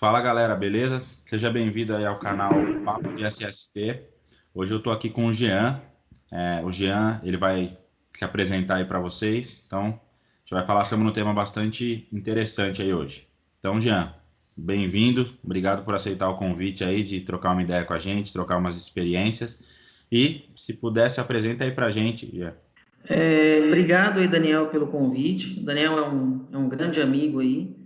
Fala galera, beleza? Seja bem-vindo aí ao canal Papo de SST. Hoje eu tô aqui com o Jean. O Jean, ele vai se apresentar aí para vocês. Então, a gente vai falar sobre um tema bastante interessante aí hoje. Então, Jean, bem-vindo. Obrigado por aceitar o convite aí de trocar uma ideia com a gente, trocar umas experiências. E se puder, se apresenta aí pra gente, Jean. Obrigado aí, Daniel, pelo convite. O Daniel é um grande amigo aí.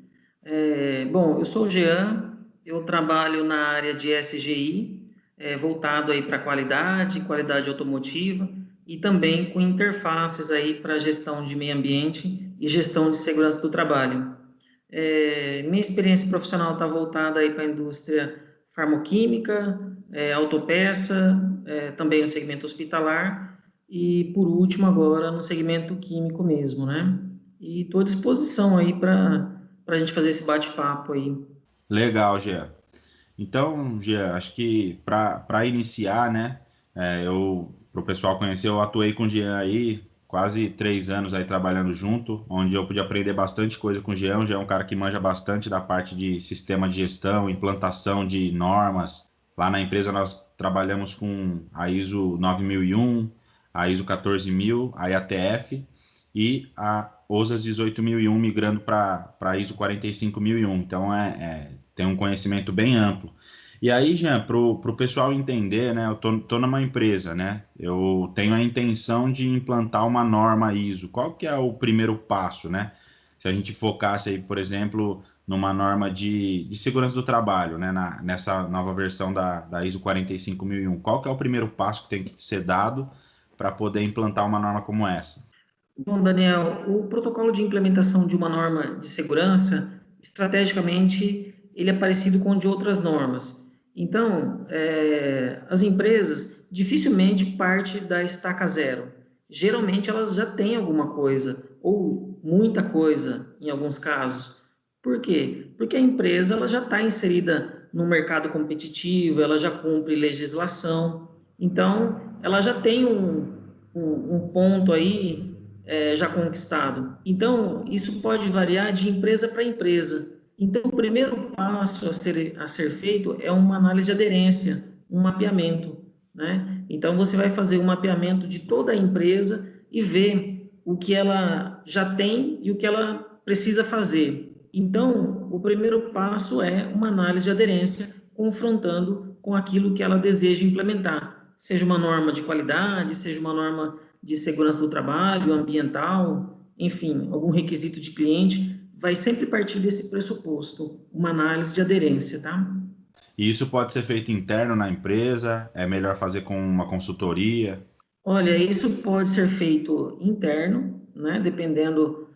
Bom, eu sou o Jean, eu trabalho na área de SGI, voltado aí para qualidade automotiva e também com interfaces aí para gestão de meio ambiente e gestão de segurança do trabalho. Minha experiência profissional está voltada aí para a indústria farmoquímica, autopeça, também no segmento hospitalar e, por último, agora no segmento químico mesmo, né? E estou à disposição aí para a gente fazer esse bate-papo aí. Legal, Jean. Então, Gia, acho que para iniciar, né, para o pessoal conhecer, eu atuei com o Jean aí quase 3 anos aí trabalhando junto, onde eu pude aprender bastante coisa com o Jean. O Jean é um cara que manja bastante da parte de sistema de gestão, implantação de normas. Lá na empresa nós trabalhamos com a ISO 9001, a ISO 14000, a IATF e a OSAS 18001 migrando para a ISO 45001. Então, tem um conhecimento bem amplo. E aí, Jean, para o pessoal entender, né? Eu tô numa empresa, né? Eu tenho a intenção de implantar uma norma ISO. Qual que é o primeiro passo, né? Se a gente focasse aí, por exemplo, numa norma de segurança do trabalho, né? Nessa nova versão da ISO 45001, qual que é o primeiro passo que tem que ser dado para poder implantar uma norma como essa? Bom, Daniel, o protocolo de implementação de uma norma de segurança, estrategicamente, ele é parecido com o de outras normas. Então, as empresas dificilmente partem da estaca zero. Geralmente, elas já têm alguma coisa, ou muita coisa, em alguns casos. Por quê? Porque a empresa ela já está inserida no mercado competitivo, ela já cumpre legislação, então, ela já tem um ponto aí já conquistado. Então, isso pode variar de empresa para empresa. Então, o primeiro passo a ser feito é uma análise de aderência, um mapeamento, né? Então, você vai fazer um mapeamento de toda a empresa e ver o que ela já tem e o que ela precisa fazer. Então, o primeiro passo é uma análise de aderência, confrontando com aquilo que ela deseja implementar, seja uma norma de qualidade, seja uma norma de segurança do trabalho, ambiental, enfim, algum requisito de cliente, vai sempre partir desse pressuposto, uma análise de aderência, tá? E isso pode ser feito interno na empresa, é melhor fazer com uma consultoria. Olha, isso pode ser feito interno, né? Dependendo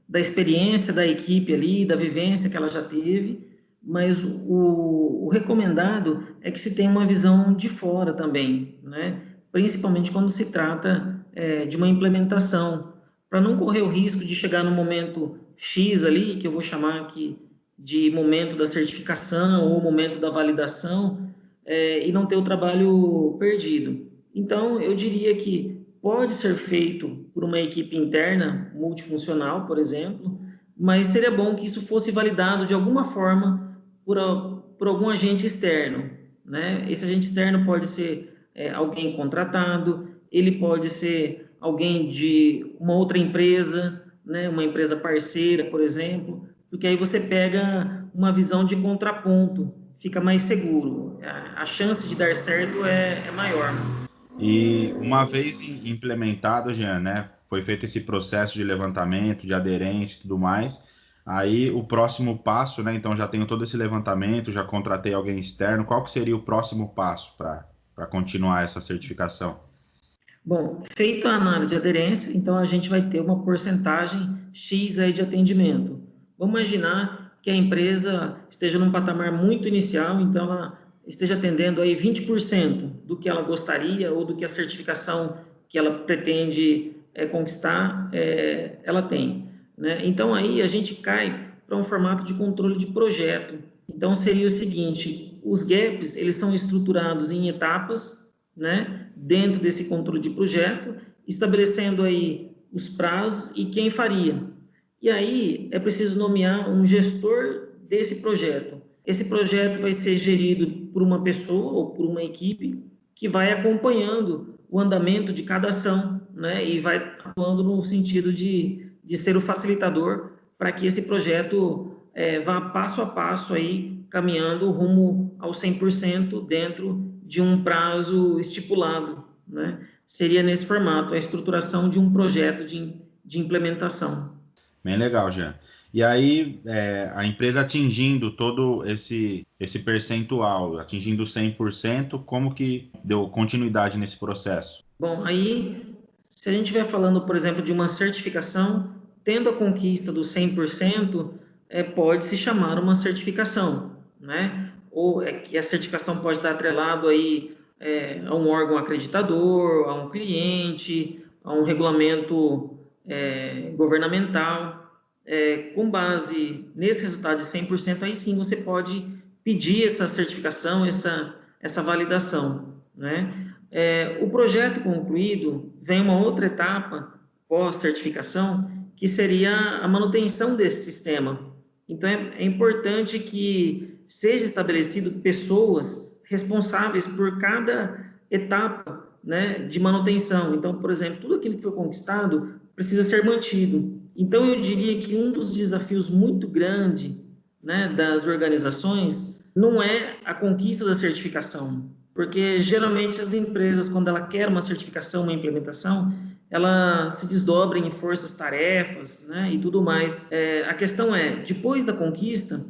da experiência da equipe ali, da vivência que ela já teve, mas o recomendado é que se tenha uma visão de fora também, né? Principalmente quando se trata de uma implementação, para não correr o risco de chegar no momento X ali, que eu vou chamar aqui de momento da certificação ou momento da validação, e não ter o trabalho perdido. Então, eu diria que pode ser feito por uma equipe interna, multifuncional, por exemplo, mas seria bom que isso fosse validado de alguma forma por algum agente externo, né? Esse agente externo pode ser alguém contratado, ele pode ser alguém de uma outra empresa, né? Uma empresa parceira, por exemplo, porque aí você pega uma visão de contraponto, fica mais seguro. A chance de dar certo é maior. E uma vez implementado, Jean, né, foi feito esse processo de levantamento, de aderência e tudo mais. Aí o próximo passo, né? Então já tenho todo esse levantamento, já contratei alguém externo. Qual que seria o próximo passo para continuar essa certificação? Bom, feita a análise de aderência, então a gente vai ter uma porcentagem X aí de atendimento. Vamos imaginar que a empresa esteja num patamar muito inicial, então ela esteja atendendo aí 20% do que ela gostaria ou do que a certificação que ela pretende conquistar, ela tem, né? Então aí a gente cai para um formato de controle de projeto. Então seria o seguinte, os gaps, eles são estruturados em etapas, né, dentro desse controle de projeto, estabelecendo aí os prazos e quem faria. E aí é preciso nomear um gestor desse projeto. Esse projeto vai ser gerido por uma pessoa ou por uma equipe que vai acompanhando o andamento de cada ação, né? E vai atuando no sentido de ser o facilitador para que esse projeto vá passo a passo aí, caminhando rumo ao 100% dentro de um prazo estipulado, né? Seria nesse formato, a estruturação de um projeto de implementação. Bem legal, Jean. E aí, a empresa atingindo todo esse percentual, atingindo 100%, como que deu continuidade nesse processo? Bom, aí, se a gente estiver falando, por exemplo, de uma certificação, tendo a conquista do 100%, pode se chamar uma certificação, né? Ou é que a certificação pode estar atrelado aí a um órgão acreditador, a um cliente, a um regulamento governamental. Com base nesse resultado de 100%, aí sim você pode pedir essa certificação, essa validação, né? O projeto concluído, vem uma outra etapa pós-certificação, que seria a manutenção desse sistema. Então, é importante que seja estabelecido pessoas responsáveis por cada etapa, né, de manutenção. Então, por exemplo, tudo aquilo que foi conquistado precisa ser mantido. Então, eu diria que um dos desafios muito grande, né, das organizações não é a conquista da certificação, porque geralmente as empresas, quando ela quer uma certificação, uma implementação, ela se desdobra em forças-tarefas, né, e tudo mais. A questão é, depois da conquista,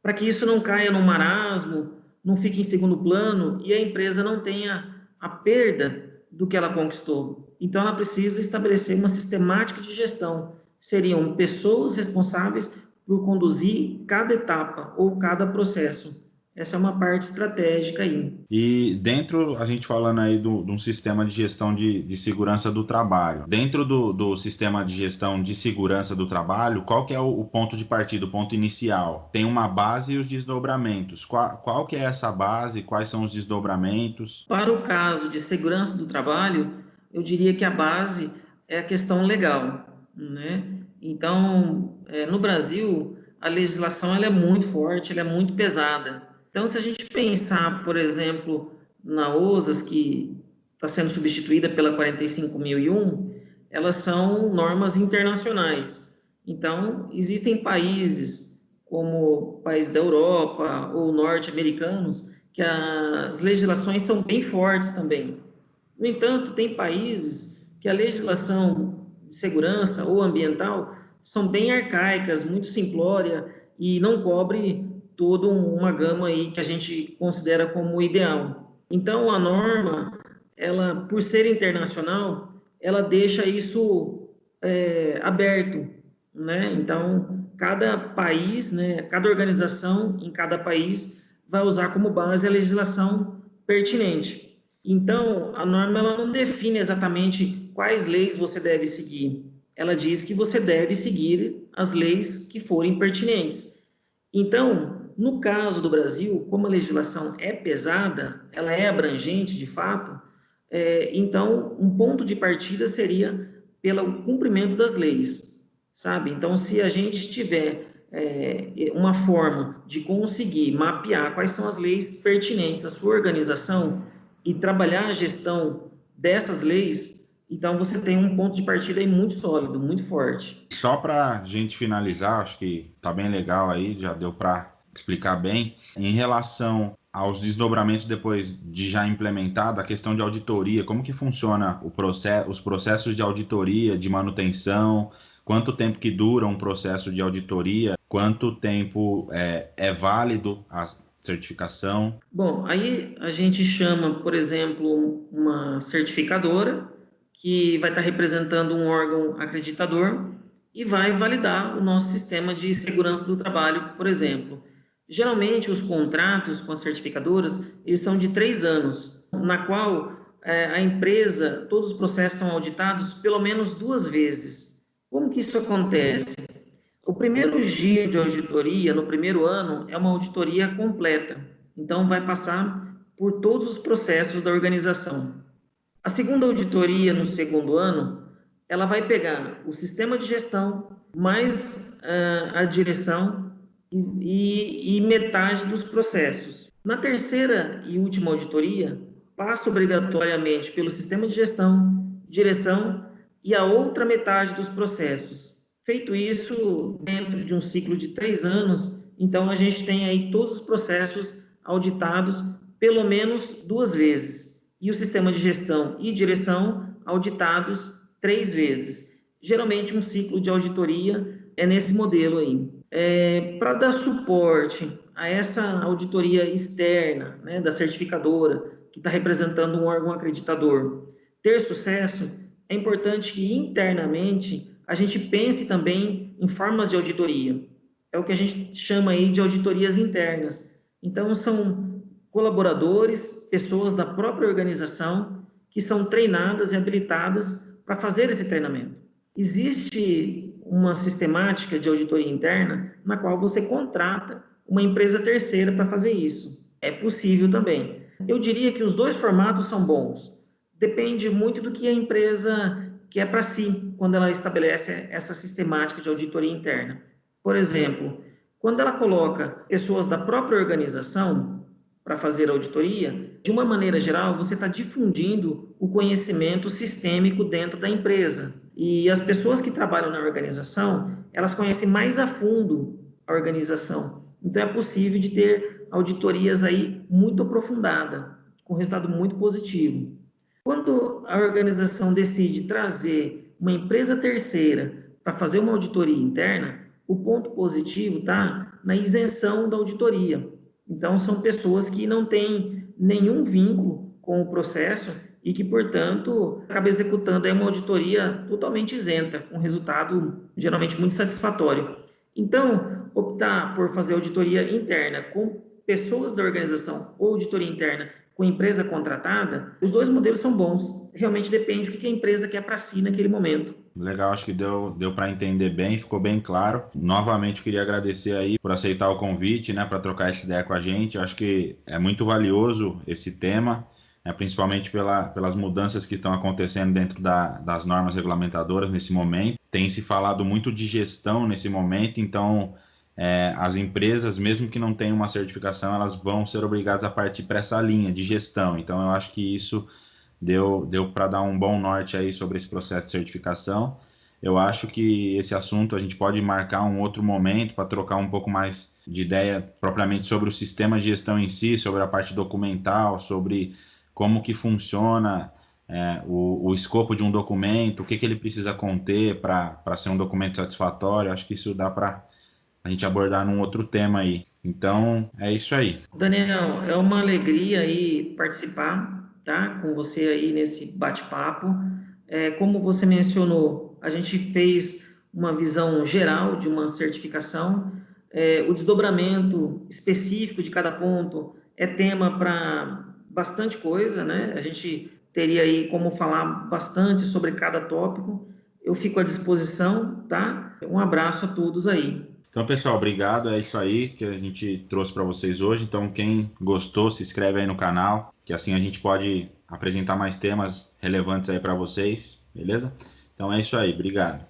para que isso não caia no marasmo, não fique em segundo plano e a empresa não tenha a perda do que ela conquistou. Então, ela precisa estabelecer uma sistemática de gestão. Seriam pessoas responsáveis por conduzir cada etapa ou cada processo. Essa é uma parte estratégica aí. E dentro, a gente falando aí de um sistema de gestão de segurança do trabalho, dentro do sistema de gestão de segurança do trabalho, qual que é o ponto de partida, o ponto inicial? Tem uma base e os desdobramentos. Qual que é essa base? Quais são os desdobramentos? Para o caso de segurança do trabalho, eu diria que a base é a questão legal, né? Então, no Brasil, a legislação ela é muito forte, ela é muito pesada. Então, se a gente pensar, por exemplo, na OSAS, que está sendo substituída pela 45001, elas são normas internacionais. Então, existem países como países da Europa ou norte-americanos que as legislações são bem fortes também. No entanto, tem países que a legislação de segurança ou ambiental são bem arcaicas, muito simplória e não cobre toda uma gama aí que a gente considera como ideal. Então, a norma, ela, por ser internacional, ela deixa isso aberto, né? Então, cada país, né, cada organização em cada país vai usar como base a legislação pertinente. Então, a norma ela não define exatamente quais leis você deve seguir. Ela diz que você deve seguir as leis que forem pertinentes. Então, no caso do Brasil, como a legislação é pesada, ela é abrangente de fato, então um ponto de partida seria pelo cumprimento das leis, sabe? Então, se a gente tiver uma forma de conseguir mapear quais são as leis pertinentes à sua organização e trabalhar a gestão dessas leis, então você tem um ponto de partida aí muito sólido, muito forte. Só para a gente finalizar, acho que está bem legal aí, já deu para explicar bem. Em relação aos desdobramentos depois de já implementado, a questão de auditoria, como que funciona os processos de auditoria, de manutenção, quanto tempo que dura um processo de auditoria, quanto tempo é válido a certificação? Bom, aí a gente chama, por exemplo, uma certificadora que vai estar representando um órgão acreditador e vai validar o nosso sistema de segurança do trabalho, por exemplo. Geralmente, os contratos com as certificadoras, eles são de 3 anos, na qual a empresa, todos os processos são auditados pelo menos 2 vezes. Como que isso acontece? O primeiro giro de auditoria, no primeiro ano, é uma auditoria completa. Então, vai passar por todos os processos da organização. A segunda auditoria, no segundo ano, ela vai pegar o sistema de gestão, mais a direção e metade dos processos. Na terceira e última auditoria, passa obrigatoriamente pelo sistema de gestão, direção e a outra metade dos processos. Feito isso, dentro de um ciclo de 3 anos, então a gente tem aí todos os processos auditados pelo menos 2 vezes. E o sistema de gestão e direção auditados 3 vezes. Geralmente um ciclo de auditoria é nesse modelo aí. Para dar suporte a essa auditoria externa, né, da certificadora, que está representando um órgão acreditador, ter sucesso, é importante que internamente a gente pense também em formas de auditoria. É o que a gente chama aí de auditorias internas. Então, são colaboradores, pessoas da própria organização que são treinadas e habilitadas para fazer esse treinamento. Existe uma sistemática de auditoria interna na qual você contrata uma empresa terceira para fazer isso. É possível também. Eu diria que os dois formatos são bons. Depende muito do que a empresa quer para si, quando ela estabelece essa sistemática de auditoria interna. Por exemplo, quando ela coloca pessoas da própria organização para fazer a auditoria, de uma maneira geral, você está difundindo o conhecimento sistêmico dentro da empresa. E as pessoas que trabalham na organização, elas conhecem mais a fundo a organização. Então, é possível de ter auditorias aí muito aprofundada, com resultado muito positivo. Quando a organização decide trazer uma empresa terceira para fazer uma auditoria interna, o ponto positivo está na isenção da auditoria. Então, são pessoas que não têm nenhum vínculo com o processo e que, portanto, acaba executando uma auditoria totalmente isenta, com resultado geralmente muito satisfatório. Então, optar por fazer auditoria interna com pessoas da organização ou auditoria interna com empresa contratada, os dois modelos são bons. Realmente depende do que a empresa quer para si naquele momento. Legal, acho que deu para entender bem, ficou bem claro. Novamente, eu queria agradecer aí por aceitar o convite, né, para trocar essa ideia com a gente. Eu acho que é muito valioso esse tema, né, principalmente pelas mudanças que estão acontecendo dentro das normas regulamentadoras nesse momento. Tem se falado muito de gestão nesse momento, então as empresas, mesmo que não tenham uma certificação, elas vão ser obrigadas a partir para essa linha de gestão. Então, eu acho que isso deu para dar um bom norte aí sobre esse processo de certificação. Eu acho que esse assunto a gente pode marcar um outro momento para trocar um pouco mais de ideia propriamente sobre o sistema de gestão em si, sobre a parte documental, sobre como que funciona o escopo de um documento, o que ele precisa conter para ser um documento satisfatório. Acho que isso dá para a gente abordar num outro tema aí. Então, é isso aí. Daniel, é uma alegria aí participar, tá, com você aí nesse bate-papo. Como você mencionou, a gente fez uma visão geral de uma certificação. O desdobramento específico de cada ponto é tema para bastante coisa, né? A gente teria aí como falar bastante sobre cada tópico. Eu fico à disposição, tá? Um abraço a todos aí. Então, pessoal, obrigado. É isso aí que a gente trouxe para vocês hoje. Então, quem gostou, se inscreve aí no canal, que assim a gente pode apresentar mais temas relevantes aí para vocês, beleza? Então é isso aí. Obrigado.